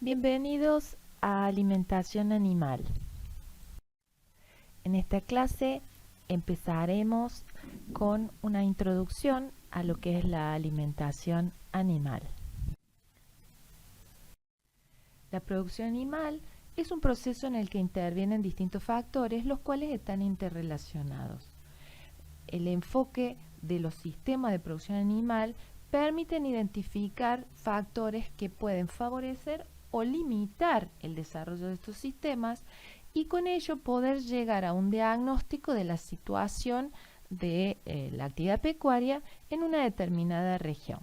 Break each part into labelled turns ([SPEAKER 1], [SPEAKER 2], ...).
[SPEAKER 1] Bienvenidos a Alimentación Animal. En esta clase empezaremos con una introducción a lo que es la alimentación animal. La producción animal es un proceso en el que intervienen distintos factores, los cuales están interrelacionados. El enfoque de los sistemas de producción animal permiten identificar factores que pueden favorecer o limitar el desarrollo de estos sistemas y con ello poder llegar a un diagnóstico de la situación de la actividad pecuaria en una determinada región.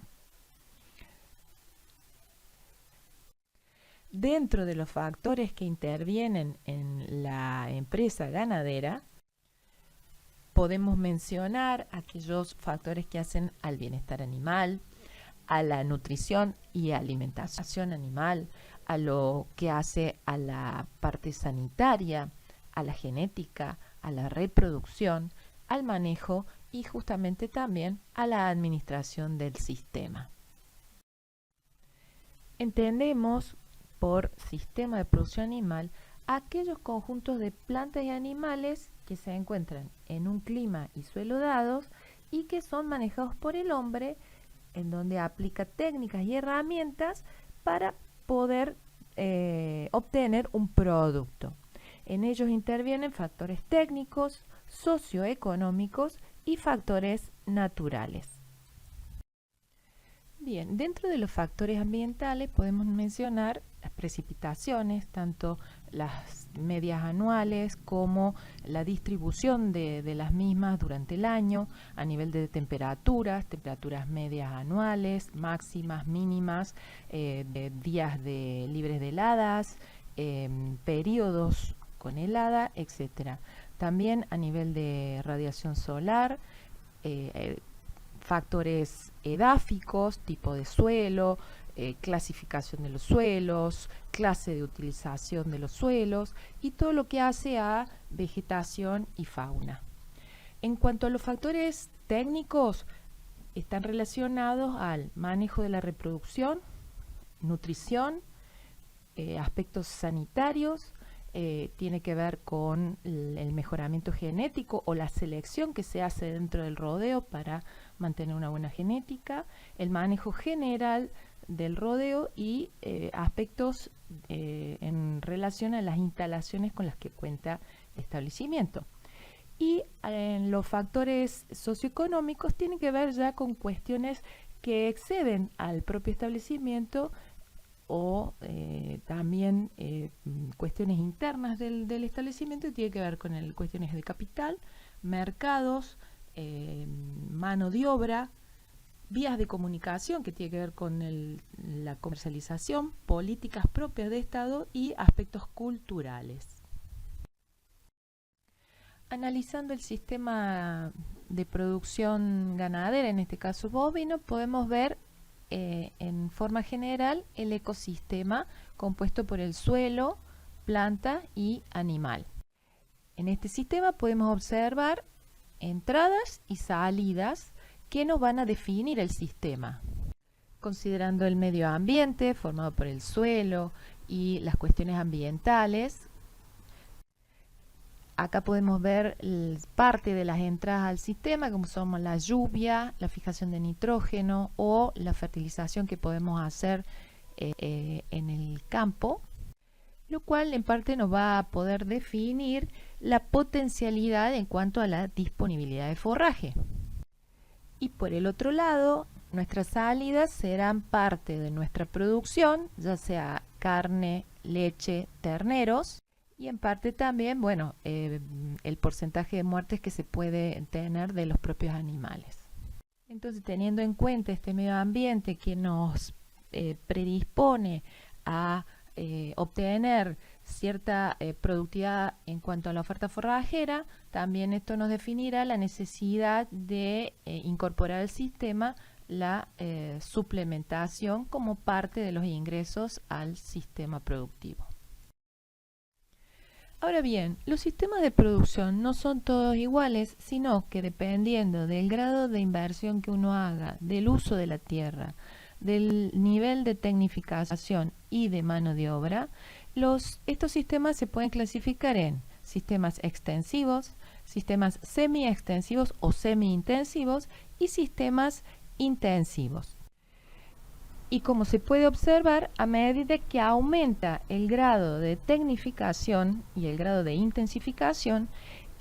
[SPEAKER 1] Dentro de los factores que intervienen en la empresa ganadera, podemos mencionar aquellos factores que hacen al bienestar animal, a la nutrición y alimentación animal, a lo que hace a la parte sanitaria, a la genética, a la reproducción, al manejo y justamente también a la administración del sistema. Entendemos por sistema de producción animal aquellos conjuntos de plantas y animales que se encuentran en un clima y suelo dados y que son manejados por el hombre, en donde aplica técnicas y herramientas para poder obtener un producto. En ellos intervienen factores técnicos, socioeconómicos y factores naturales. Bien, dentro de los factores ambientales podemos mencionar las precipitaciones, tanto las medias anuales como la distribución de las mismas durante el año a nivel de temperaturas medias anuales, máximas, mínimas, de días libres de heladas, periodos con helada, etc. También a nivel de radiación solar, factores edáficos, tipo de suelo, clasificación de los suelos, clase de utilización de los suelos y todo lo que hace a vegetación y fauna. En cuanto a los factores técnicos, están relacionados al manejo de la reproducción, nutrición, aspectos sanitarios, tiene que ver con el mejoramiento genético o la selección que se hace dentro del rodeo para mantener una buena genética, el manejo general del rodeo y aspectos en relación a las instalaciones con las que cuenta el establecimiento. Y los factores socioeconómicos tienen que ver ya con cuestiones que exceden al propio establecimiento o también cuestiones internas del establecimiento y tiene que ver con cuestiones de capital, mercados, mano de obra, vías de comunicación que tiene que ver con la comercialización, políticas propias de Estado y aspectos culturales. Analizando el sistema de producción ganadera, en este caso bovino, podemos ver en forma general el ecosistema compuesto por el suelo, planta y animal. En este sistema podemos observar entradas y salidas que nos van a definir el sistema. Considerando el medio ambiente formado por el suelo y las cuestiones ambientales, acá podemos ver parte de las entradas al sistema, como son la lluvia, la fijación de nitrógeno o la fertilización que podemos hacer en el campo, lo cual en parte nos va a poder definir la potencialidad en cuanto a la disponibilidad de forraje. Y por el otro lado, nuestras salidas serán parte de nuestra producción, ya sea carne, leche, terneros, y en parte también, bueno, el porcentaje de muertes que se puede tener de los propios animales. Entonces, teniendo en cuenta este medio ambiente que nos predispone a obtener cierta productividad en cuanto a la oferta forrajera, también esto nos definirá la necesidad de incorporar al sistema la suplementación como parte de los ingresos al sistema productivo. Ahora bien, los sistemas de producción no son todos iguales, sino que dependiendo del grado de inversión que uno haga, del uso de la tierra, del nivel de tecnificación y de mano de obra, estos sistemas se pueden clasificar en sistemas extensivos, sistemas semi-extensivos o semi-intensivos y sistemas intensivos. Y como se puede observar, a medida que aumenta el grado de tecnificación y el grado de intensificación,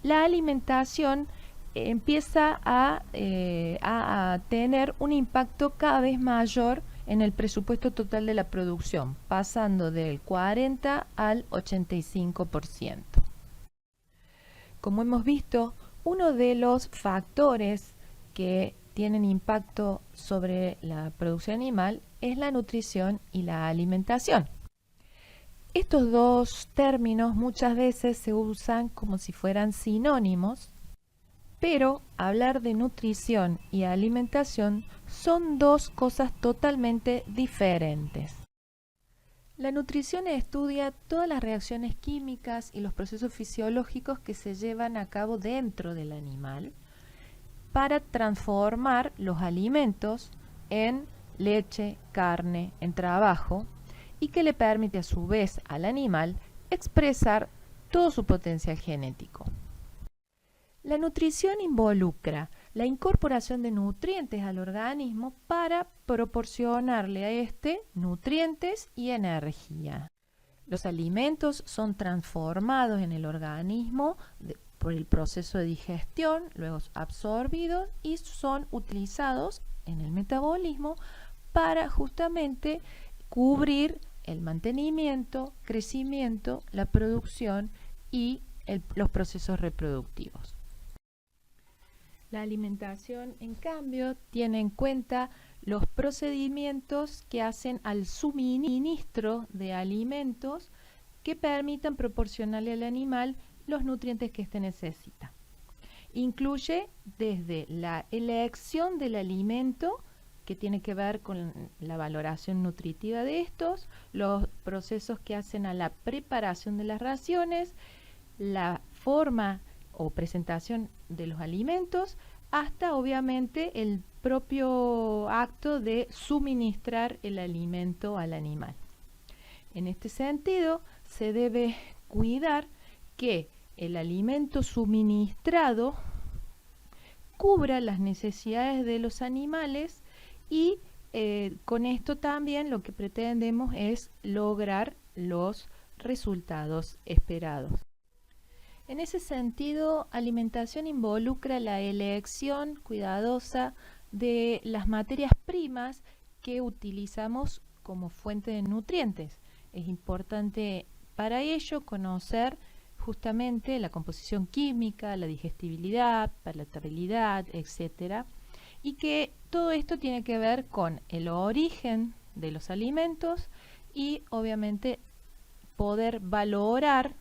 [SPEAKER 1] la alimentación empieza a tener un impacto cada vez mayor en el presupuesto total de la producción, pasando del 40 al 85%. Como hemos visto, uno de los factores que tienen impacto sobre la producción animal es la nutrición y la alimentación. Estos dos términos muchas veces se usan como si fueran sinónimos, pero hablar de nutrición y alimentación son dos cosas totalmente diferentes. La nutrición estudia todas las reacciones químicas y los procesos fisiológicos que se llevan a cabo dentro del animal para transformar los alimentos en leche, carne, en trabajo, y que le permite a su vez al animal expresar todo su potencial genético. La nutrición involucra la incorporación de nutrientes al organismo para proporcionarle a este nutrientes y energía. Los alimentos son transformados en el organismo por el proceso de digestión, luego absorbidos y son utilizados en el metabolismo para justamente cubrir el mantenimiento, crecimiento, la producción y los procesos reproductivos. La alimentación, en cambio, tiene en cuenta los procedimientos que hacen al suministro de alimentos que permitan proporcionarle al animal los nutrientes que éste necesita. Incluye desde la elección del alimento, que tiene que ver con la valoración nutritiva de estos, los procesos que hacen a la preparación de las raciones, la forma o presentación de los alimentos, hasta obviamente el propio acto de suministrar el alimento al animal. En este sentido, se debe cuidar que el alimento suministrado cubra las necesidades de los animales y con esto también lo que pretendemos es lograr los resultados esperados. En ese sentido, alimentación involucra la elección cuidadosa de las materias primas que utilizamos como fuente de nutrientes. Es importante para ello conocer justamente la composición química, la digestibilidad, palatabilidad, etc. Y que todo esto tiene que ver con el origen de los alimentos y obviamente poder valorar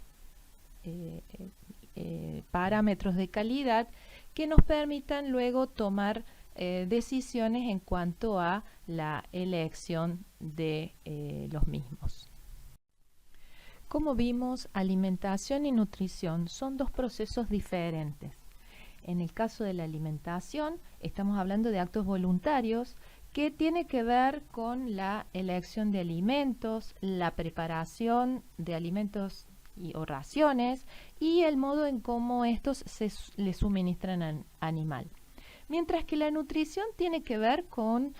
[SPEAKER 1] parámetros de calidad que nos permitan luego tomar decisiones en cuanto a la elección de los mismos. Como vimos, alimentación y nutrición son dos procesos diferentes. En el caso de la alimentación, estamos hablando de actos voluntarios que tiene que ver con la elección de alimentos, la preparación de alimentos o raciones y el modo en cómo estos le suministran al animal. Mientras que la nutrición tiene que ver con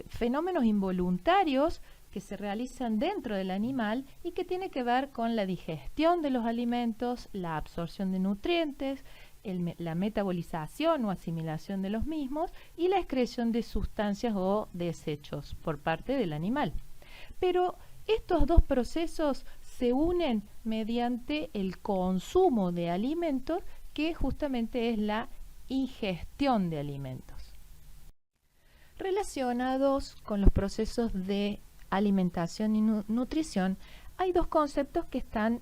[SPEAKER 1] fenómenos involuntarios que se realizan dentro del animal y que tiene que ver con la digestión de los alimentos, la absorción de nutrientes, la metabolización o asimilación de los mismos y la excreción de sustancias o desechos por parte del animal. Pero estos dos procesos se unen mediante el consumo de alimentos, que justamente es la ingestión de alimentos. Relacionados con los procesos de alimentación y nutrición, hay dos conceptos que están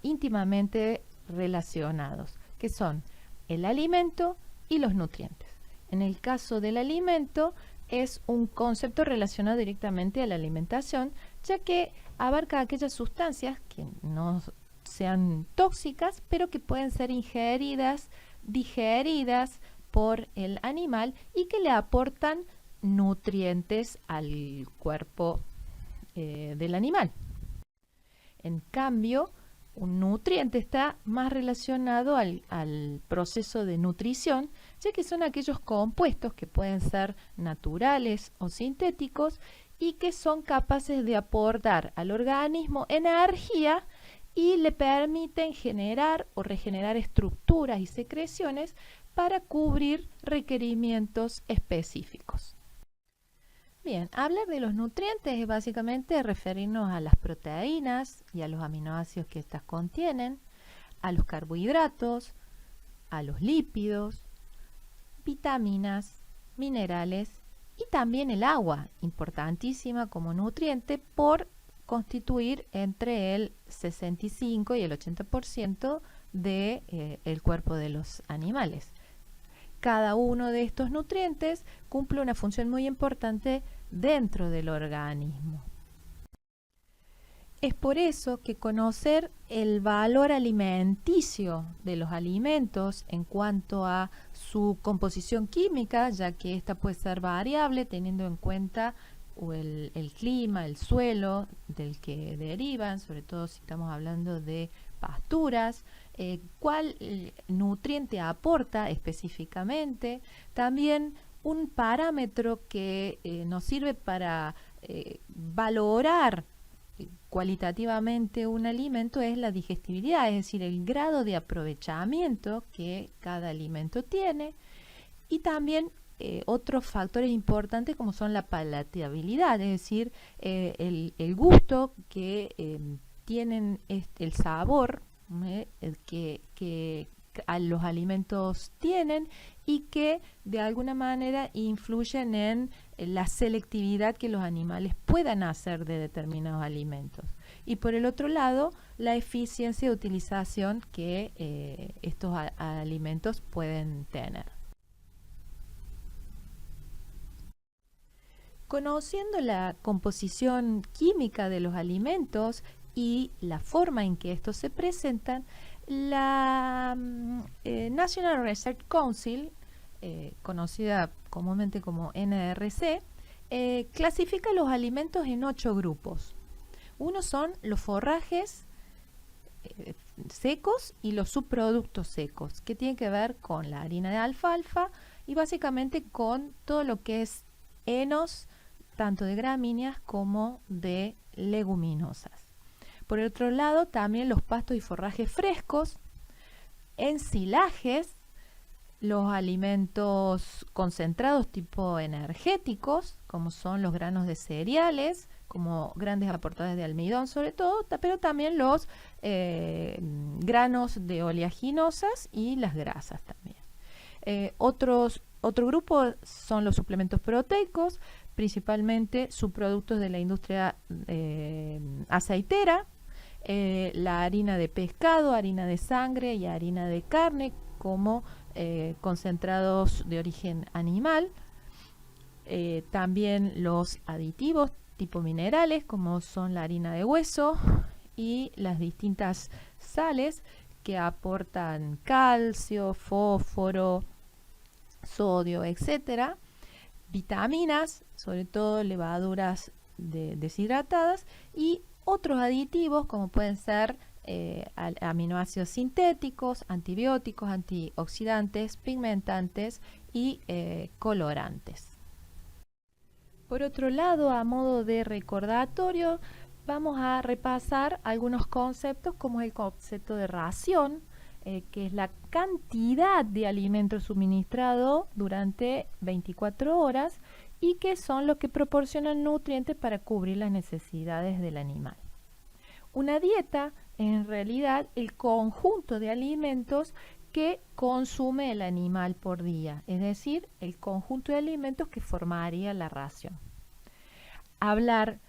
[SPEAKER 1] íntimamente relacionados, que son el alimento y los nutrientes. En el caso del alimento, es un concepto relacionado directamente a la alimentación, ya que abarca aquellas sustancias que no sean tóxicas, pero que pueden ser ingeridas, digeridas por el animal y que le aportan nutrientes al cuerpo del animal. En cambio, un nutriente está más relacionado al proceso de nutrición, ya que son aquellos compuestos que pueden ser naturales o sintéticos y que son capaces de aportar al organismo energía y le permiten generar o regenerar estructuras y secreciones para cubrir requerimientos específicos. Bien, hablar de los nutrientes es básicamente referirnos a las proteínas y a los aminoácidos que éstas contienen, a los carbohidratos, a los lípidos, vitaminas, minerales y también el agua, importantísima como nutriente por constituir entre el 65 y el 80% del cuerpo de los animales. Cada uno de estos nutrientes cumple una función muy importante dentro del organismo. Es por eso que conocer el valor alimenticio de los alimentos en cuanto a su composición química, ya que esta puede ser variable teniendo en cuenta el clima, el suelo del que derivan, sobre todo si estamos hablando de pasturas, cuál nutriente aporta específicamente, también un parámetro que nos sirve para valorar cualitativamente un alimento es la digestibilidad, es decir, el grado de aprovechamiento que cada alimento tiene, y también otros factores importantes como son la palatabilidad, es decir, el gusto que tienen el sabor que a los alimentos tienen y que de alguna manera influyen en la selectividad que los animales puedan hacer de determinados alimentos. Y por el otro lado, la eficiencia de utilización que estos alimentos pueden tener. Conociendo la composición química de los alimentos y la forma en que estos se presentan, la National Research Council, conocida comúnmente como NRC, clasifica los alimentos en 8 grupos. Uno son los forrajes secos y los subproductos secos, que tienen que ver con la harina de alfalfa y básicamente con todo lo que es henos, tanto de gramíneas como de leguminosas. Por el otro lado, también los pastos y forrajes frescos, ensilajes, los alimentos concentrados tipo energéticos, como son los granos de cereales, como grandes aportadores de almidón sobre todo, pero también los granos de oleaginosas y las grasas también. Otro grupo son los suplementos proteicos, principalmente subproductos de la industria aceitera, la harina de pescado, harina de sangre y harina de carne como concentrados de origen animal. También los aditivos tipo minerales como son la harina de hueso y las distintas sales que aportan calcio, fósforo, sodio, etcétera. Vitaminas, sobre todo levaduras deshidratadas, y otros aditivos como pueden ser aminoácidos sintéticos, antibióticos, antioxidantes, pigmentantes y colorantes. Por otro lado, a modo de recordatorio, vamos a repasar algunos conceptos como el concepto de ración, que es la cantidad de alimento suministrado durante 24 horas y que son los que proporcionan nutrientes para cubrir las necesidades del animal. Una dieta es en realidad el conjunto de alimentos que consume el animal por día, es decir, el conjunto de alimentos que formaría la ración. Hablar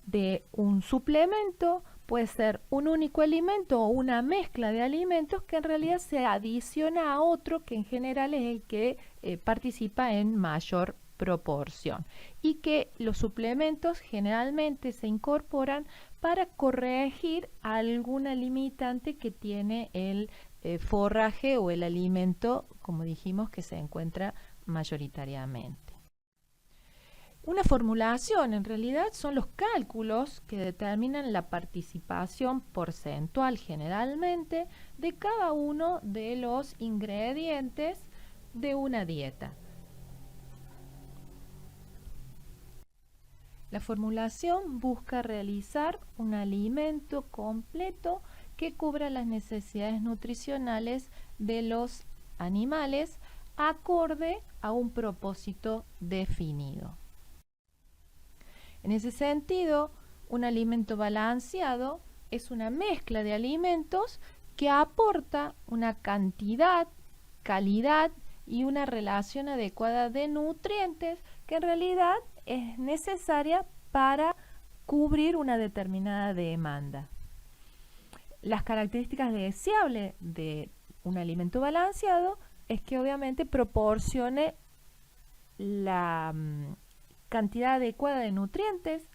[SPEAKER 1] de un suplemento puede ser un único alimento o una mezcla de alimentos que en realidad se adiciona a otro que en general es el que participa en mayor proporción, y que los suplementos generalmente se incorporan para corregir alguna limitante que tiene el forraje o el alimento, como dijimos, que se encuentra mayoritariamente. Una formulación en realidad son los cálculos que determinan la participación porcentual generalmente de cada uno de los ingredientes de una dieta. La formulación busca realizar un alimento completo que cubra las necesidades nutricionales de los animales acorde a un propósito definido. En ese sentido, un alimento balanceado es una mezcla de alimentos que aporta una cantidad, calidad y una relación adecuada de nutrientes que en realidad es necesaria para cubrir una determinada demanda. Las características deseables de un alimento balanceado es que obviamente proporcione la cantidad adecuada de nutrientes,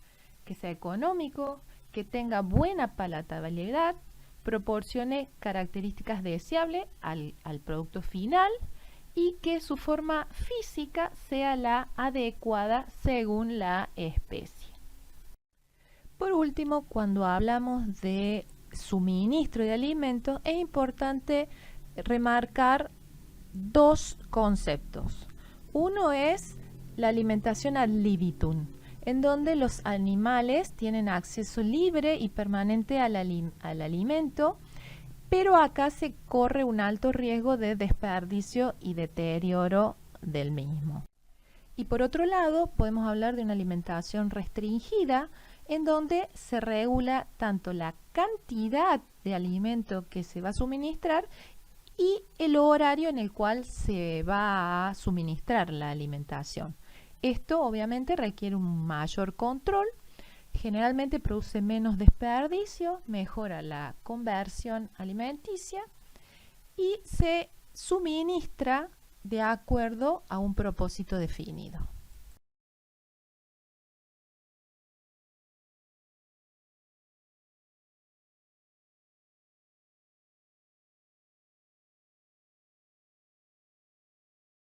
[SPEAKER 1] que sea económico, que tenga buena palatabilidad, proporcione características deseables al producto final y que su forma física sea la adecuada según la especie. Por último, cuando hablamos de suministro de alimentos, es importante remarcar dos conceptos. Uno es la alimentación ad libitum, en donde los animales tienen acceso libre y permanente al alimento, pero acá se corre un alto riesgo de desperdicio y deterioro del mismo. Y por otro lado, podemos hablar de una alimentación restringida, en donde se regula tanto la cantidad de alimento que se va a suministrar y el horario en el cual se va a suministrar la alimentación. Esto obviamente requiere un mayor control, generalmente produce menos desperdicio, mejora la conversión alimenticia y se suministra de acuerdo a un propósito definido.